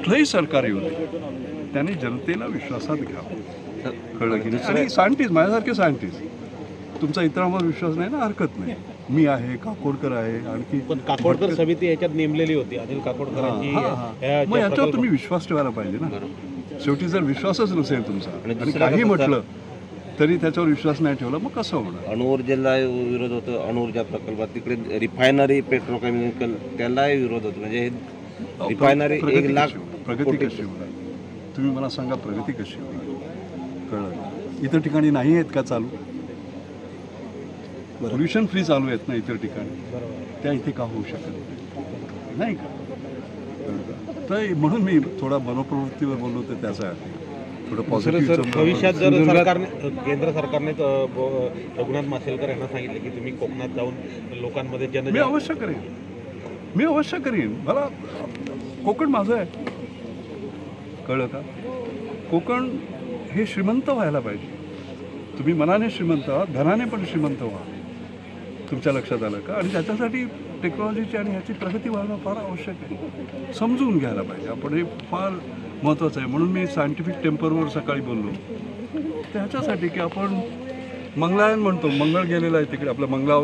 कुठलंही सरकार येऊ दे त्याने जनतेला विश्वासात घ्यावं, कळलं की नाही? आणि सायंटिस्ट माझ्यासारखे सायंटिस्ट, तुमचा इतरांवर विश्वास नाही ना, हरकत नाही. मी आहे, काकोडकर आहे, आणखी पण काकोडकर समिती याच्यात नेमलेली होती, अनिल काकोडकरांची. मग याच्यावर तुम्ही विश्वास ठेवायला पाहिजे ना. शेवटी जर विश्वासच नसेल तुमचा आणि काही म्हटलं तरी त्याच्यावर विश्वास नाही ठेवला, मग कसं होणार? अणुऊर्जेला विरोध होतो, अणुऊर्जा प्रकल्पात तिकडे रिफायनरी पेट्रोकेमिकल त्यालाही विरोध होतो. म्हणजे रिफायनरी 1 लाख प्रगती कशी होणार? तुम्ही मला सांगा, प्रगती कशी होणार? कळलं? इतर ठिकाणी नाही आहेत का चालू? पोल्युशन फ्री चालू आहेत ना इतर ठिकाणी, त्या इथे का होऊ शकत नाही का? तर म्हणून मी थोडा मनोप्रवृत्तीवर बोललो तर त्याचा थोडं पॉझिटिव्ह. भविष्यात जर सरकारने, केंद्र सरकारने रघुनाथ माशेलकर यांना सांगितलं की तुम्ही कोकणात जाऊन लोकांमध्ये मी अवश्य करीन. मला कोकण माझं आहे, कळलं का? कोकण हे श्रीमंत व्हायला पाहिजे. तुम्ही मनाने श्रीमंत व्हा, धनाने पण श्रीमंत व्हा. तुमच्या लक्षात आलं का? आणि त्याच्यासाठी टेक्नॉलॉजीची आणि ह्याची प्रगती व्हायला फार आवश्यक आहे. समजून घ्यायला पाहिजे आपण, हे फार महत्त्वाचं आहे. म्हणून मी सायंटिफिक टेम्परवर सकाळी बोललो त्याच्यासाठी की आपण मंगळायन म्हणतो, मंगळ गेलेलं आहे तिकडे, आपलं मंगळा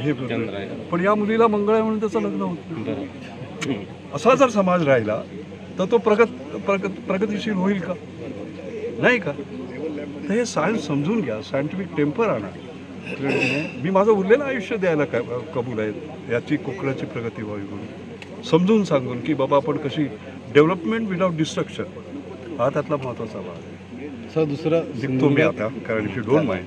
हे, पण या मुलीला मंगळ आहे म्हणून त्याचं लग्न होतं. असा जर समाज राहिला तर तो प्रगतिशील होईल का? नाही का? तर हे सायन्स समजून घ्या, सायंटिफिक टेम्पर आणा. मी माझं उरलेलं आयुष्य द्यायला कबूल आहे याची कोकणाची प्रगती व्हावी म्हणून, समजून सांगून की बाबा आपण कशी डेव्हलपमेंट विदाउट डिस्ट्रक्शन, हा त्यातला महत्त्वाचा भाग आहे. सर दुसरं निघतो मी आता, कारण इफ यू डोंट माइंड.